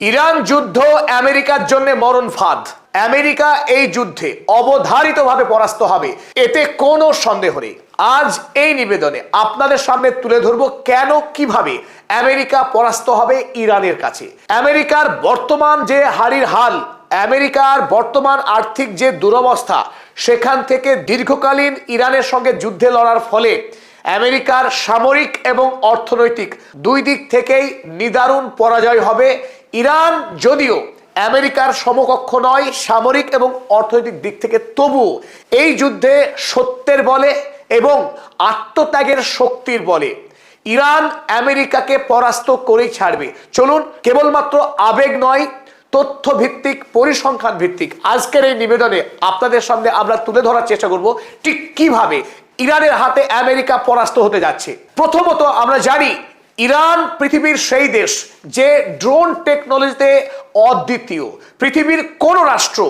Iran যুদ্ধ আমেরিকার জন্য মরণ ফাঁদ। আমেরিকা এই যুদ্ধে অবধারিতভাবে পরাস্ত হবে, এতে কোনো সন্দেহ নেই। আজ এই নিবেদনে আপনাদের সামনে তুলে ধরব কেন কিভাবে আমেরিকা পরাস্ত হবে ইরানের কাছে। আমেরিকার বর্তমান যে হারির হাল, আমেরিকার বর্তমান আর্থিক যে দুরবস্থা, সেখান থেকে দীর্ঘকালীন ইরানের সঙ্গে যুদ্ধে লড়ার ফলে আমেরিকার সামরিক এবং অর্থনৈতিক দুই দিক থেকেই নিদারুণ পরাজয় হবে। ইরান যদিও আমেরিকার সমকক্ষ নয় সামরিক এবং অর্থনৈতিক দিক থেকে, তবু এই যুদ্ধে সত্যের বলে এবং আত্মত্যাগের শক্তির বলে ইরান আমেরিকাকে পরাস্ত করেই ছাড়বে। চলুন কেবলমাত্র আবেগ নয়, তথ্য ভিত্তিক, পরিসংখ্যান ভিত্তিক আজকের এই নিবেদনে আপনাদের সামনে আমরা তুলে ধরার চেষ্টা করব ঠিক কিভাবে ইরানের হাতে আমেরিকা পরাস্ত হতে যাচ্ছে। প্রথমত আমরা জানি ইরান পৃথিবীর সেই দেশ যে ড্রোন টেকনোলজিতে অদ্বিতীয়। পৃথিবীর কোনো রাষ্ট্র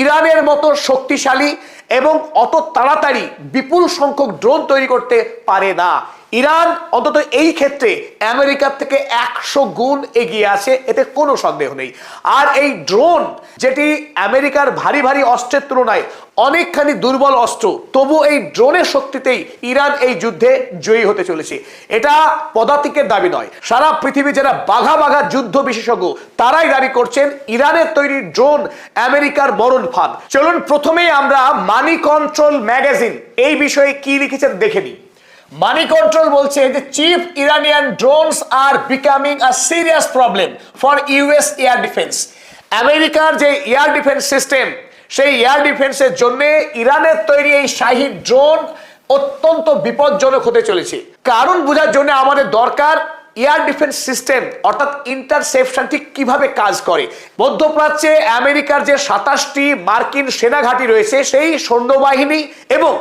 ইরানের মতো শক্তিশালী এবং অত তাড়াতাড়ি বিপুল সংখ্যক ড্রোন তৈরি করতে পারে না। ইরান অন্তত এই ক্ষেত্রে আমেরিকার থেকে 100 গুণ এগিয়ে আছে, এতে কোনো সন্দেহ নেই। আর এই ড্রোন যেটি আমেরিকার ভারী ভারী অস্ত্রের তুলনায় অনেকখানি দুর্বল অস্ত্র, তবু এই ড্রোনের শক্তিতেই ইরান এই যুদ্ধে জয়ী হতে চলেছে। এটা পদাতিকের দাবি নয়, সারা পৃথিবী যারা বাঘা বাঘা যুদ্ধ বিশেষজ্ঞ তারাই দাবি করছেন ইরানের তৈরি ড্রোন আমেরিকার মরণ ফাঁদ। চলুন প্রথমেই আমরা মানি কন্ট্রোল ম্যাগাজিন এই বিষয়ে কি লিখেছে দেখে নিই। মানি কন্ট্রোল বলছে যে chief Iranian drones R becoming a serious problem for US air defence. আমেরিকার যে এয়ার ডিফেন্স সিস্টেম, সেই এয়ার ডিফেন্সের জন্য ইরানের তৈরি এই শাহী ড্রোন অত্যন্ত বিপজ্জনক হতে চলেছে। কারণ বোঝার জন্য আমাদের দরকার এয়ার ডিফেন্স সিস্টেম অর্থাৎ ইন্টারসেপশন ঠিক কিভাবে কাজ করে। মধ্যপ্রাচ্যে আমেরিকার যে 27টি মার্কিন সেনাঘাঁটি রয়েছে, সেই সৈন্যবাহিনী এবং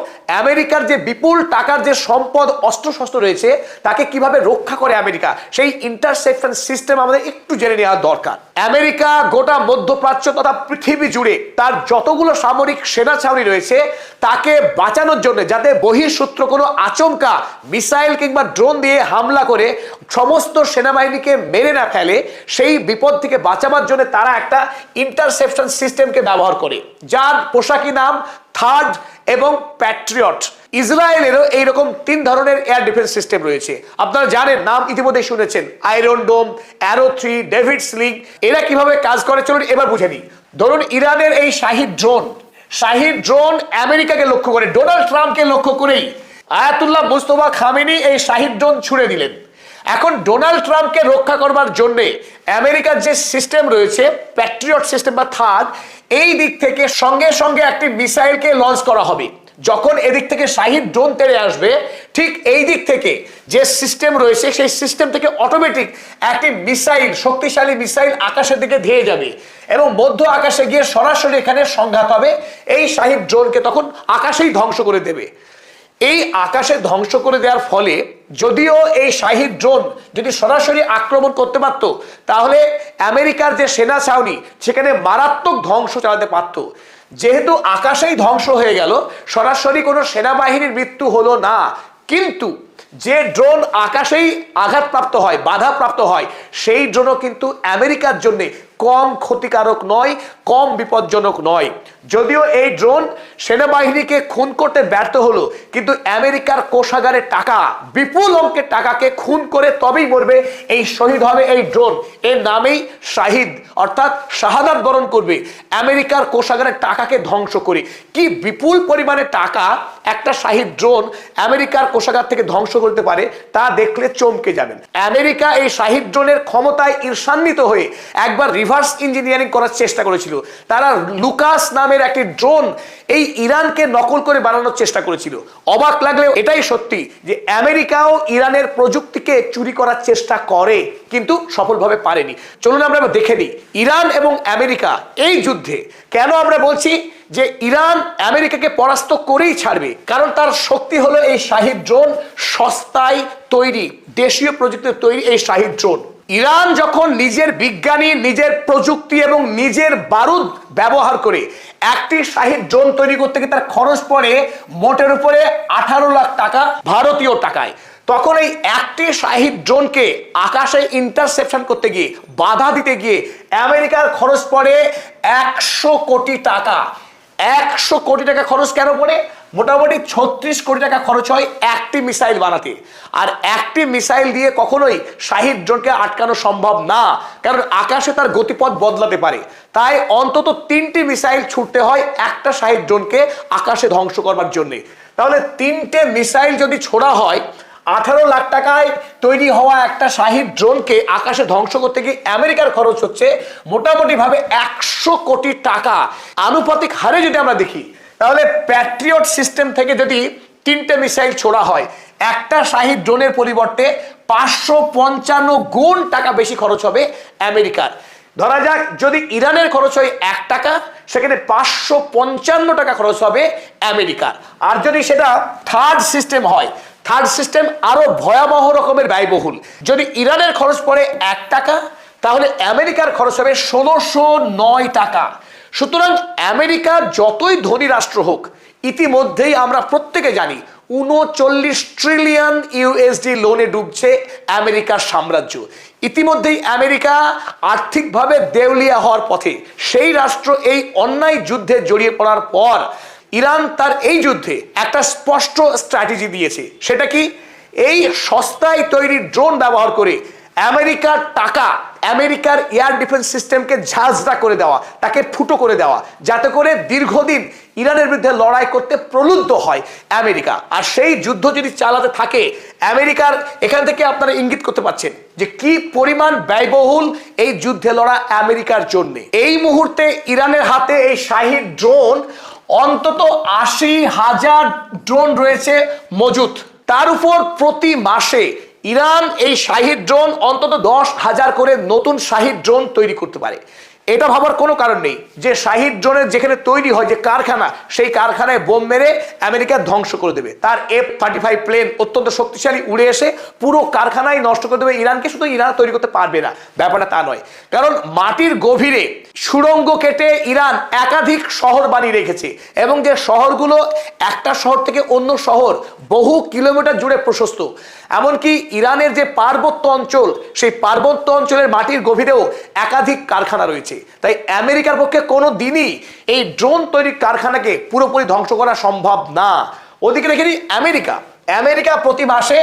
আমেরিকার যে বিপুল টাকার যে সম্পদ অস্ত্রশস্ত্র রয়েছে, তাকে কিভাবে রক্ষা করে আমেরিকা, সেই ইন্টারসেপশন সিস্টেম আমাদের একটু জেনে নেওয়া দরকার। আমেরিকা গোটা মধ্যপ্রাচ্য তথা পৃথিবী জুড়ে তার যতগুলো সামরিক সেনা ছাউনি রয়েছে, তাকে বাঁচানোর জন্য, যাতে বহিঃশত্রু কোনো আচমকা মিসাইল কিংবা ড্রোন দিয়ে হামলা করে সমস্ত সেনাবাহিনীকে মেরে না ফেলে, সেই বিপদ থেকে বাঁচাবার জন্য তারা একটা ইন্টারসেপশন সিস্টেমকে ব্যবহার করে, যার পোশাকি নাম থার্ড এবং প্যাট্রিয়ট। ইসরায়েলেরও এইরকম 3 ধরনের এয়ার ডিফেন্স সিস্টেম রয়েছে। আপনারা জানেন, নাম ইতিমধ্যে শুনেছেন, আয়রন ডোম, অ্যারো 3, ডেভিড স্লিং। এরা কিভাবে কাজ করে চলুন এবার বুঝে নিই। ধরুন ইরানের এই শাহী ড্রোন আমেরিকাকে লক্ষ্য করে, ডোনাল্ড ট্রাম্পকে লক্ষ্য করেই আয়াতুল্লাহ মুস্তফা খামেনি এই শাহী ড্রোন ছুড়ে দিলেন। এখন ডোনাল্ড ট্রাম্পকে রক্ষা করবার জন্য আমেরিকার যে সিস্টেম রয়েছে প্যাট্রিয়ট সিস্টেম বা থার্ড, এই দিক থেকে সঙ্গে সঙ্গে একটি মিসাইলকে লঞ্চ করা হবে। যখন এদিক থেকে শাহী ড্রোন তেড়ে আসবে, ঠিক এই দিক থেকে যে সিস্টেম রয়েছে সেই সিস্টেম থেকে অটোমেটিক একটি মিসাইল, শক্তিশালী মিসাইল আকাশের দিকে ধেয়ে যাবে এবং মধ্য আকাশে গিয়ে সরাসরি এখানে সংঘাত হবে। এই শাহী ড্রোনকে তখন আকাশেই ধ্বংস করে দেবে। এই আকাশে ধ্বংস করে দেওয়ার ফলে যদিও এই শাহী ড্রোন যদি সরাসরি আক্রমণ করতে পারত, তাহলে আমেরিকার যে সেনা ছাউনি সেখানে মারাত্মক ধ্বংস চালাতে পারত। যেহেতু আকাশেই ধ্বংস হয়ে গেল, সরাসরি কোনো সেনাবাহিনীর মৃত্যু হলো না, কিন্তু যে ড্রোন আকাশেই আঘাতপ্রাপ্ত হয়, বাধাপ্রাপ্ত হয়, সেই ড্রোনও কিন্তু আমেরিকার জন্য কম ক্ষতিকারক নয়, কম বিপজ্জনক নয়। যদিও এই ড্রোন সেনাবাহিনীকে খুন করতে ব্যর্থ হলো, কিন্তু আমেরিকার কোষাগারের টাকা, বিপুল অঙ্কের টাকাকে খুন করে তবেই মরবে, এই শহীদ হবে এই ড্রোন। এর নামেই শাহিদ, অর্থাৎ শাহাদাত বরণ করবে আমেরিকার কোষাগারের টাকাকে ধ্বংস করে। কি বিপুল পরিমাণে টাকা একটা শাহীদ ড্রোন আমেরিকার কোষাগার থেকে ধ্বংস করতে পারে, তা দেখলে চমকে যাবেন। আমেরিকা এই শাহীদ ড্রোনের ক্ষমতায় ঈর্ষান্বিত হয়ে একবার রিভার্স ইঞ্জিনিয়ারিং করার চেষ্টা করেছিল। তারা লুকাস নামের একটি ড্রোন এই ইরানকে নকল করে বানানোর চেষ্টা করেছিল। অবাক লাগলেও এটাই সত্যি যে আমেরিকাও ইরানের প্রযুক্তিকে চুরি করার চেষ্টা করে, কিন্তু সফলভাবে পারেনি। চলুন আমরা দেখে নিই ইরান এবং আমেরিকা এই যুদ্ধে কেন আমরা বলছি যে ইরান আমেরিকাকে পরাস্ত করেই ছাড়বে। কারণ তার শক্তি হলো এই শাহী ড্রোন, সস্তায় তৈরি, দেশীয় প্রযুক্তিতে তৈরি এই শাহী ড্রোন। ইরান যখন নিজের বিজ্ঞানী, নিজের প্রযুক্তি এবং নিজের বারুদ ব্যবহার করে একটি শাহী ড্রোন তৈরি করতে গিয়ে তার খরচ পড়ে মোটের উপরে 18 লাখ টাকা ভারতীয় টাকায়। তখন এই একটি শাহিদ ড্রোনকে আকাশে ইন্টারসেপশন করতে গিয়ে, বাধা দিতে গিয়ে আমেরিকার খরচ পড়ে 100 কোটি টাকা। 100 কোটি টাকা খরচ কেন পড়ে? মোটামুটি 36 কোটি টাকা খরচ হয় একটি মিসাইল বানাতে। আর একটি মিসাইল দিয়ে কখনোই শাহিদ ড্রোনকে আটকানো সম্ভব না, কারণ আকাশে তার গতিপথ বদলাতে পারে। তাই অন্তত 3টি মিসাইল ছুটতে হয় একটা শাহিদ ড্রোনকে আকাশে ধ্বংস করবার জন্যে। তাহলে 3টে মিসাইল যদি ছোড়া হয়, 18 লাখ টাকায় তৈরি হওয়া একটা শাহিদ ড্রোনকে আকাশে ধ্বংস করতে গিয়ে আমেরিকার খরচ হচ্ছে মোটামুটি ভাবে 100 কোটি টাকা। আনুপাতিক হারে যদি আমরা দেখি, তাহলে প্যাট্রিয়ট সিস্টেম থেকে যদি 3টে মিসাইল ছোড়া হয়, একটা শাহিদ ড্রোনের পরিবর্তে 555 গুণ টাকা বেশি খরচ হবে আমেরিকার। ধরা যাক যদি ইরানের খরচ হয় 1 টাকা, সেখানে 555 টাকা খরচ হবে আমেরিকার। আর যদি সেটা থার্ড সিস্টেম হয়, থার্ড সিস্টেম আরো ভয়াবহ রকমের ব্যয়বহুল। যদি ইরানের খরচ পড়ে 1 টাকা, তাহলে আমেরিকার খরচ হবে 1609 টাকা। সুতরাং আমেরিকা যতই ধনী রাষ্ট্র হোক, ইতিমধ্যেই আমরা প্রত্যেকে জানি 39 ট্রিলিয়ন ইউএসডি লোনে ডুবছে আমেরিকার সাম্রাজ্য। ইতিমধ্যেই আমেরিকা আর্থিকভাবে দেউলিয়া হওয়ার পথে। সেই রাষ্ট্র এই অন্যায় যুদ্ধে জড়িয়ে পড়ার পর ইরান তার এই যুদ্ধে একটা স্পষ্ট স্ট্র্যাটেজি দিয়েছে। সেটা কি? এই সস্তায় তৈরি ড্রোন ব্যবহার করে আমেরিকার টাকা, আমেরিকার এয়ার ডিফেন্স সিস্টেমকে ঝাঁঝরা করে দেওয়া, তাকে ফুটো করে দেওয়া, যাতে করে দীর্ঘদিন ইরানের বিরুদ্ধে লড়াই করতে প্রলুব্ধ হয় আমেরিকা। আর সেই যুদ্ধ যদি চালাতে থাকে আমেরিকার, এখান থেকে আপনারা ইঙ্গিত করতে পারছেন যে কি পরিমাণ ব্যয়বহুল এই যুদ্ধে লড়া আমেরিকার জন্য। এই মুহূর্তে ইরানের হাতে এই শাহিদ ড্রোন অন্তত 80,000 ড্রোন রয়েছে মজুত। তার উপর প্রতি মাসে ইরান এই শাহিদ ড্রোন অন্তত 10,000 করে নতুন শাহিদ ড্রোন তৈরি করতে পারে। এটা ভাবার কোনো কারণ নেই যে শাহিদ ড্রোনের যেখানে তৈরি হয় যে কারখানা, সেই কারখানায় বোম মেরে আমেরিকা ধ্বংস করে দেবে। তার F-35 প্লেন অত্যন্ত শক্তিশালী উড়ে এসে পুরো কারখানায় নষ্ট করে দেবে ইরানকে। শুধু ইরান তৈরি করতে পারবে না, ব্যাপারটা তা নয়। কারণ মাটির গভীরে সুড়ঙ্গ কেটে ইরান একাধিক শহর বানিয়ে রেখেছে, এবং যে শহরগুলো একটা শহর থেকে অন্য শহর বহু কিলোমিটার জুড়ে প্রশস্ত। এমনকি ইরানের যে পার্বত্য অঞ্চল, সেই পার্বত্য অঞ্চলের মাটির গভীরেও একাধিক কারখানা রয়েছে। তাই আমেরিকার পক্ষে কোনো দিনই এই ড্রোন তৈরির কারখানাকে পুরোপুরি ধ্বংস করা সম্ভব না। ওদিকে রেখে আমেরিকা প্রতি মাসে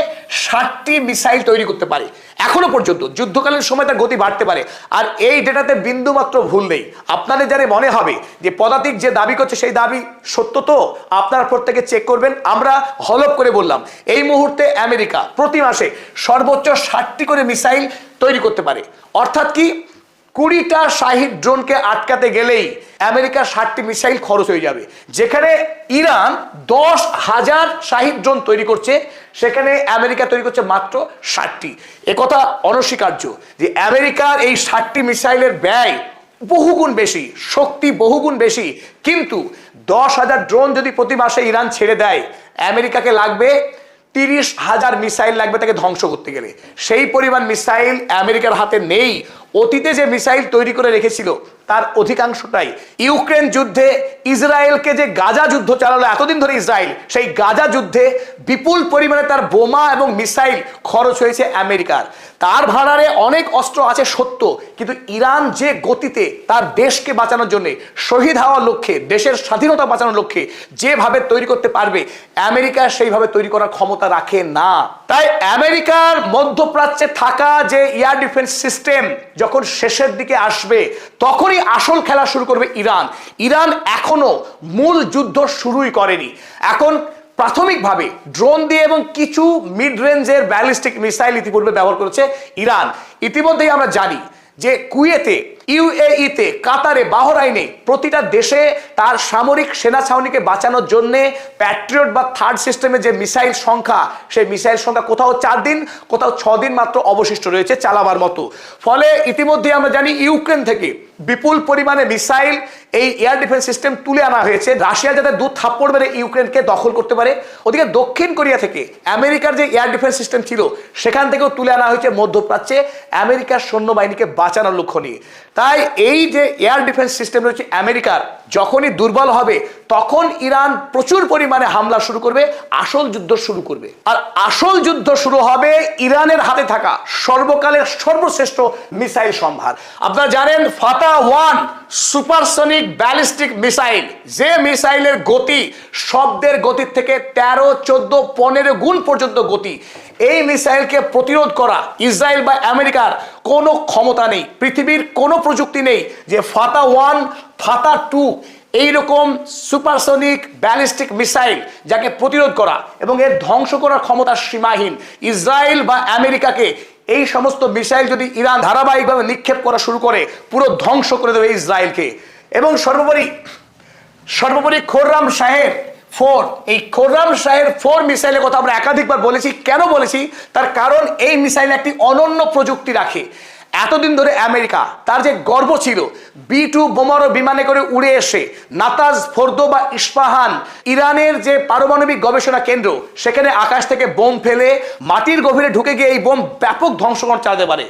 60টি মিসাইল তৈরি করতে পারে। এখনো পর্যন্ত যুদ্ধকালীন সময় তার গতি বাড়তে পারে। আর এই ডেটাতে বিন্দু মাত্র ভুল নেই। আপনাদের যারা মনে হবে যে পদাতিক যে দাবি করছে সেই দাবি সত্য, তো আপনারা প্রত্যেকে চেক করবেন। আমরা হলফ করে বললাম, এই মুহূর্তে আমেরিকা প্রতি মাসে সর্বোচ্চ 60টি করে মিসাইল তৈরি করতে পারে। অর্থাৎ কি, 20টা শাহিদ ড্রোনকে আটকাতে গেলেই আমেরিকার 60টি মিসাইল খরচ হয়ে যাবে। যেখানে ইরান 10,000 শাহিদ ড্রোন তৈরি করছে, সেখানে আমেরিকা তৈরি করছে মাত্র 60টি। একথা অনস্বীকার্য যে আমেরিকার এই 60টি মিসাইলের ব্যয় বহুগুণ বেশি, শক্তি বহুগুণ বেশি। কিন্তু 10,000 ড্রোন যদি প্রতি মাসে ইরান ছেড়ে দেয়, আমেরিকাকে লাগবে 30,000 মিসাইল লাগবে তাকে ধ্বংস করতে গেলে। সেই পরিমাণ মিসাইল আমেরিকার হাতে নেই। অতীতে যে মিসাইল তৈরি করে রেখেছিল তার অধিকাংশটাই ইউক্রেন যুদ্ধে, ইসরায়েলকে যে গাজা যুদ্ধ চালালো এতদিন ধরে ইসরায়েল, সেই গাজা যুদ্ধে বিপুল পরিমাণে তার বোমা এবং মিসাইল খরচ হয়েছে আমেরিকার। তার ভাড়ারে অনেক অস্ত্র আছে সত্য, কিন্তু ইরান যে গতিতে তার দেশকে বাঁচানোর জন্য, শহীদ হওয়ার লক্ষ্যে, দেশের স্বাধীনতা বাঁচানোর লক্ষ্যে যেভাবে তৈরি করতে পারবে, আমেরিকা সেইভাবে তৈরি করার ক্ষমতা রাখে না। তাই আমেরিকার মধ্যপ্রাচ্যে থাকা যে এয়ার ডিফেন্স সিস্টেম যখন শেষের দিকে আসবে, তখনই আসল খেলা শুরু করবে ইরান। ইরান এখনো মূল যুদ্ধ শুরুই করেনি। এখন প্রাথমিকভাবে ড্রোন দিয়ে এবং কিছু মিড রেঞ্জের ব্যালিস্টিক মিসাইল ইতিপূর্বে ব্যবহার করেছে ইরান। ইতিমধ্যেই আমরা জানি যে কুয়েতে, ইউএইতে, কাতারে, বাহরাইনে প্রতিটা দেশে তার সামরিক সেনা ছাউনিকে বাঁচানোর জন্য প্যাট্রিয়ট বা থার্ড সিস্টেমের যে মিসাইল সংখ্যা, সেই মিসাইল সংখ্যা কোথাও 4 দিন, কোথাও 6 দিন মাত্র অবশিষ্ট রয়েছে চালাবার মতো। ফলে ইতিমধ্যে আমরা জানি ইউক্রেন থেকে বিপুল পরিমাণে মিসাইল, এই এয়ার ডিফেন্স সিস্টেম তুলে আনা হয়েছে, রাশিয়া যাতে 2 থাপ্পড় মেরে ইউক্রেনকে দখল করতে পারে। ওদিকে দক্ষিণ কোরিয়া থেকে আমেরিকার যে এয়ার ডিফেন্স সিস্টেম ছিল, সেখান থেকেও তুলে আনা হয়েছে মধ্যপ্রাচ্যে আমেরিকার সৈন্যবাহিনীকে বাঁচানোর লক্ষ্য নিয়ে। তাই এই যে এয়ার ডিফেন্স সিস্টেম রয়েছে আমেরিকার, যখনই দুর্বল হবে তখন ইরান প্রচুর পরিমাণে হামলা শুরু করবে, আসল যুদ্ধ শুরু করবে। আর আসল যুদ্ধ শুরু হবে ইরানের হাতে থাকা সর্বকালের সর্বশ্রেষ্ঠ মিসাইল সম্ভার। আপনারা জানেন ফাতা-1 সুপারসনিক ব্যালিস্টিক মিসাইল, যে মিসাইলের গতি শব্দের গতির থেকে 13, 14, 15 গুণ পর্যন্ত গতি। এই মিসাইলকে প্রতিরোধ করা ইসরায়েল বা আমেরিকার কোনো ক্ষমতা নেই, পৃথিবীর কোনো প্রযুক্তি নেই যে ফাতা-1, ফাতা-2 এইরকম সুপারসনিক ব্যালিস্টিক মিসাইল যাকে প্রতিরোধ করা এবং এর ধ্বংস করার ক্ষমতা সীমাহীন। ইসরায়েল বা আমেরিকাকে এই সমস্ত মিসাইল যদি ইরান ধারাবাহিকভাবে নিক্ষেপ করা শুরু করে, পুরো ধ্বংস করে দেবে ইসরায়েলকে। এবং সর্বোপরি খোররাম শাহের 4, এই খোররাম শাহের 4 মিসাইলের কথা আমরা একাধিকবার বলেছি। কেন বলেছি? তার কারণ এই মিসাইল একটি অনন্য প্রযুক্তি রাখে। এতদিন ধরে আমেরিকা তার যে গর্ব ছিল B-2 বোমারু বিমানে করে উড়ে এসে নাতাজ, ফোর্দো বা ইস্পাহান ইরানের যে পারমাণবিক গবেষণা কেন্দ্র, সেখানে আকাশ থেকে বোম ফেলে মাটির গভীরে ঢুকে গিয়ে এই বোম ব্যাপক ধ্বংসকরণ চালাতে পারে।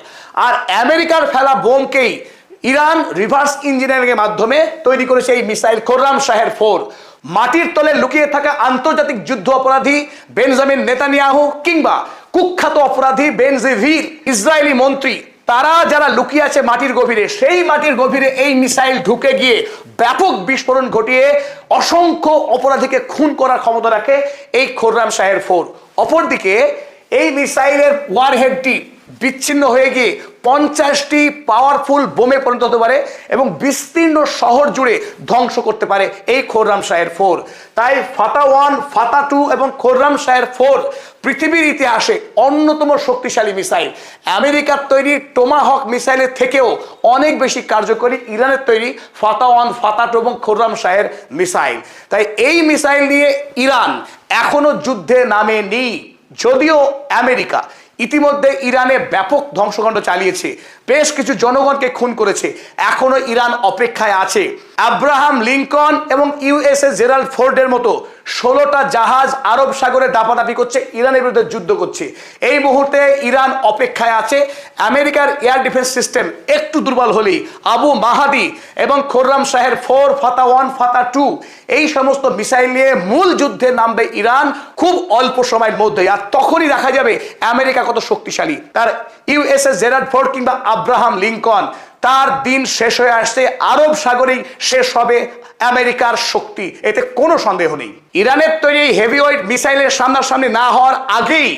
আর আমেরিকার ফেলা বোমকেই ইরান রিভার্স ইঞ্জিনিয়ারিং এর মাধ্যমে তৈরি করেছে এই মিসাইল খোররাম শাহের 4। মাটির তলে লুকিয়ে থাকা আন্তর্জাতিক যুদ্ধ অপরাধী বেঞ্জামিন নেতানিয়াহু কিংবা কুখ্যাত অপরাধী বেনজিভির ইসরায়েলি মন্ত্রী, তারা যারা লুকিয়ে আছে মাটির গভীরে, সেই মাটির গভীরে এই মিসাইল ঢুকে গিয়ে ব্যাপক বিস্ফোরণ ঘটিয়ে অসংখ্য অপরাধীকে খুন করার ক্ষমতা রাখে এই খোররাম শাহের 4। অপরদিকে এই মিসাইলের ওয়ারহেডটি বিচ্ছিন্ন হয়ে গিয়ে 50টি পাওয়ারফুল বোমে পরিণত হতে পারে এবং বিস্তীর্ণ শহর জুড়ে ধ্বংস করতে পারে এই খোররাম শাহের 4। তাই ফাতা-1, ফাতা-2 এবং খোররাম শাহের 4 পৃথিবীর ইতিহাসে অন্যতম শক্তিশালী মিসাইল। আমেরিকার তৈরি টোমাহক মিসাইলের থেকেও অনেক বেশি কার্যকরী ইরানের তৈরি ফাতা-1, ফাতা-2 এবং খোররাম শাহের মিসাইল। তাই এই মিসাইল নিয়ে ইরান এখনো যুদ্ধে নামেনি, যদিও আমেরিকা ইতিমধ্যে ইরানে ব্যাপক ধ্বংসকাণ্ড চালিয়েছে, বেশ কিছু জনগণকে খুন করেছে। এখনো ইরান অপেক্ষায় আছে। আব্রাহাম লিঙ্কন এবং USS জেরাল্ড ফোর্ডের মতো 16টা জাহাজ আরব সাগরে দাপাদাপি করছে, ইরানের বিরুদ্ধে যুদ্ধ করছে। এই মুহূর্তে ইরান অপেক্ষায় আছে। আমেরিকার এয়ার ডিফেন্স সিস্টেম একটু দুর্বল হলেই আবু মাহাদি এবং খোররাম শাহের 4, ফাতা-1, ফাতা-2 এই সমস্ত মিসাইল নিয়ে মূল যুদ্ধে নামবে ইরান খুব অল্প সময়ের মধ্যে। আর তখনই দেখা যাবে আমেরিকা কত শক্তিশালী। তার USS জেরাল্ড ফোর্ড কিংবা আব্রাহাম লিঙ্কন, তার দিন শেষ হয়ে আসছে, আরব সাগরেই শেষ হবে আমেরিকার শক্তি, এতে কোনো সন্দেহ নেই। ইরানের তৈরি হেভিওয়েট মিসাইলের সামনাসামনি না হওয়ার আগেই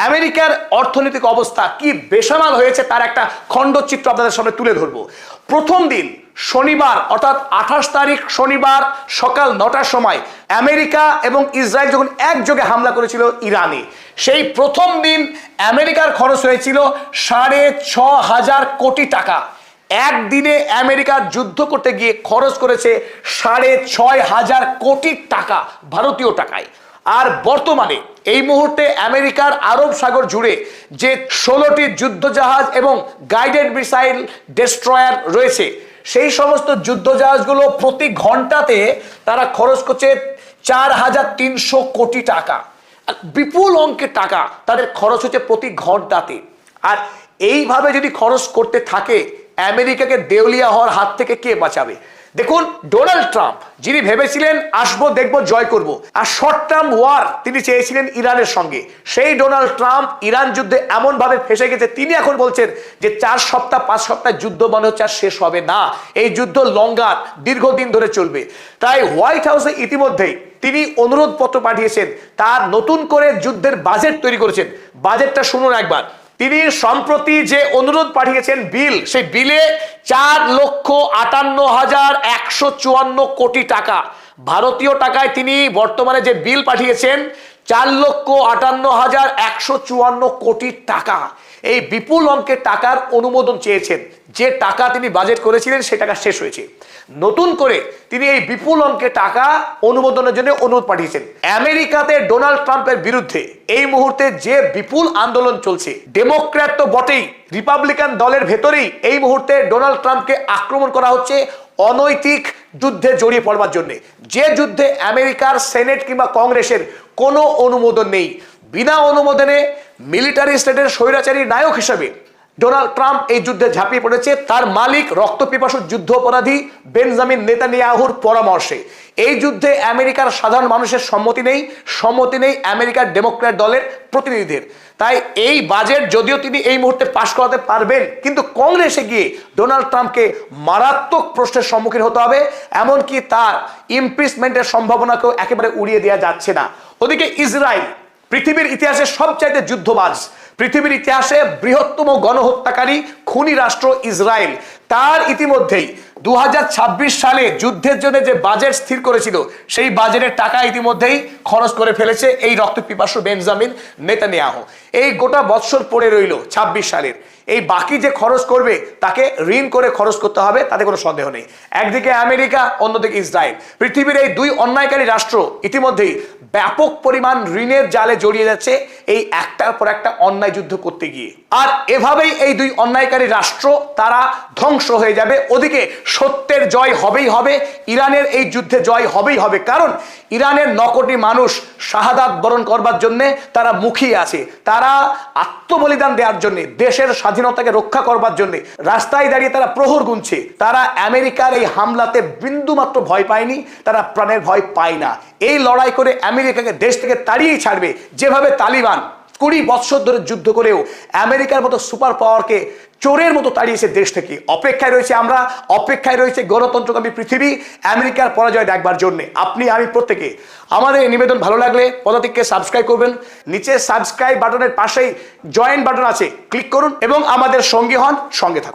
আমেরিকার অর্থনৈতিক অবস্থা কি বেসামাল হয়েছে তার একটা খণ্ডচিত্র আপনাদের সামনে তুলে ধরবো। প্রথম দিন শনিবার অর্থাৎ 28 তারিখ শনিবার সকাল 9টার সময় আমেরিকা এবং ইসরায়েল যখন একযোগে হামলা করেছিল ইরানে, সেই প্রথম দিন আমেরিকার খরচ হয়েছিল 6,500 কোটি টাকা। একদিনে আমেরিকা যুদ্ধ করতে গিয়ে খরচ করেছে 6,500 কোটি টাকা ভারতীয় টাকায়। আর বর্তমানে এই মুহূর্তে আমেরিকার আরব সাগর জুড়ে যে 16টি যুদ্ধজাহাজ এবং গাইডেড মিসাইল ডেস্ট্রয়ার রয়েছে, সেই সমস্ত যুদ্ধজাহাজগুলো প্রতি ঘন্টাতে তারা খরচ করছে 4,300 কোটি টাকা। বিপুল অঙ্কের টাকা তাদের খরচ হচ্ছে প্রতি ঘন্টাতে। আর এইভাবে যদি খরচ করতে থাকে, আমেরিকাকে দেউলিয়া হওয়ার হাত থেকে কে বাঁচাবে? দেখুন, ডোনাল্ড ট্রাম্প যিনি ভেবেছিলেন আসবো দেখবো জয় করব, আর শর্ট টার্ম ওয়ার তিনি চেয়েছিলেন ইরানের সঙ্গে, সেই ডোনাল্ড ট্রাম্প ইরান যুদ্ধে এমন ভাবে ফেসে গেছে, তিনি এখন বলছেন যে 4 সপ্তাহ 5 সপ্তাহ যুদ্ধ মনে হচ্ছে আর শেষ হবে না, এই যুদ্ধ লঙ্গার দীর্ঘদিন ধরে চলবে। তাই হোয়াইট হাউসে ইতিমধ্যেই তিনি অনুরোধ পত্র পাঠিয়েছেন, তার নতুন করে যুদ্ধের বাজেট তৈরি করেছেন। বাজেটটা শুনুন একবার। তিনি সম্প্রতি যে অনুরোধ পাঠিয়েছেন বিল, সেই বিলে 4,58,154 কোটি টাকা ভারতীয় টাকায় তিনি বর্তমানে যে বিল পাঠিয়েছেন 4,58,154 কোটি টাকা। এই বিপুল অঙ্কের টাকার অনুমোদন চেয়েছেন। যে টাকা তিনি বাজেট করেছিলেন সে টাকা শেষ হয়েছে। নতুন করে তিনি এই বিপুল অঙ্কের টাকা অনুমোদনের জন্য অনুরোধ পাঠিয়েছেন। আমেরিকাতে ডোনাল্ড ট্রাম্পের বিরুদ্ধে এই মুহূর্তে যে বিপুল আন্দোলন চলছে, ডেমোক্র্যাট তো বটেই, রিপাবলিকান দলের ভেতরেই এই মুহূর্তে ডোনাল্ড ট্রাম্পকে আক্রমণ করা হচ্ছে অনৈতিক যুদ্ধে জড়িয়ে পড়বার জন্য, যে যুদ্ধে আমেরিকার সেনেট কিংবা কংগ্রেসের কোনো অনুমোদন নেই। বিনা অনুমোদনে মিলিটারি স্টেটের স্বৈরাচারী নায়ক হিসেবে ডোনাল্ড ট্রাম্প এই যুদ্ধে ঝাঁপিয়ে পড়েছে তার মালিক রক্তপিপাসু যুদ্ধ অপরাধী বেঞ্জামিন নেতানিয়াহুর পরামর্শে। এই যুদ্ধে আমেরিকার সাধারণ মানুষের সম্মতি নেই আমেরিকার ডেমোক্র্যাট দলের প্রতিনিধিদের। তাই এই বাজেট যদিও তিনি এই মুহূর্তে পাশ করাতে পারবেন, কিন্তু কংগ্রেসে গিয়ে ডোনাল্ড ট্রাম্পকে মারাত্মক প্রশ্নের সম্মুখীন হতে হবে, এমনকি তার ইমপিচমেন্টের সম্ভাবনাকেও একেবারে উড়িয়ে দেওয়া যাচ্ছে না। ওদিকে ইসরায়েল, পৃথিবীর ইতিহাসে সবচাইতে যুদ্ধবাজ, পৃথিবীর ইতিহাসে বৃহত্তম গণহত্যাকারী খুনি রাষ্ট্র ইসরায়েল, তার ইতিমধ্যেই 2026 সালে যুদ্ধের জন্য যে বাজেট স্থির করেছিল সেই বাজেটের টাকা ইতিমধ্যেই খরচ করে ফেলেছে এই রক্তপিপাসু বেঞ্জামিন নেতানিয়াহু। এই গোটা বৎসর পড়ে রইল 26 সালের, এই বাকি যে খরচ করবে তাকে ঋণ করে খরচ করতে হবে, তাতে কোনো সন্দেহ নেই। একদিকে আমেরিকা, অন্যদিকে ইসরায়েল, পৃথিবীর এই দুই অন্যায়কারী রাষ্ট্র ইতিমধ্যেই ব্যাপক পরিমাণ ঋণের জালে জড়িয়ে যাচ্ছে এই একটার পর একটা অন্যায় যুদ্ধ করতে গিয়ে। আর এভাবেই এই দুই অন্যায়কারী রাষ্ট্র তারা ধ্বংস হয়ে যাবে। ওদিকে সত্যের জয় হবেই হবে, ইরানের এই যুদ্ধে জয় হবেই হবে, কারণ ইরানের 9 কোটি মানুষ শাহাদাত বরণ করবার জন্য তারা মুখিয়ে আছে, তারা আত্মবলিদান দেওয়ার জন্য, দেশের স্বাধীনতাকে রক্ষা করবার জন্য রাস্তায় দাঁড়িয়ে তারা প্রহর গুনছে। তারা আমেরিকার এই হামলাতে বিন্দুমাত্র ভয় পায়নি, তারা প্রাণের ভয় পায় না। এই লড়াই করে আমেরিকাকে দেশ থেকে তাড়িয়েই ছাড়বে, যেভাবে তালিবান 20 বৎসর ধরে যুদ্ধ করেও আমেরিকার মতো সুপার পাওয়ারকে চোরের মতো তাড়িয়েছে দেশ থেকে। অপেক্ষায় রয়েছে আমরা, অপেক্ষায় রয়েছে গণতন্ত্রকামী পৃথিবী আমেরিকার পরাজয় দেখবার জন্য। আপনি, আমি, প্রত্যেকে। আমাদের এই নিবেদন ভালো লাগলে পদাতিককে সাবস্ক্রাইব করবেন, নিচে সাবস্ক্রাইব বাটনের পাশেই জয়েন বাটন আছে, ক্লিক করুন এবং আমাদের সঙ্গী হন, সঙ্গে থাকুন।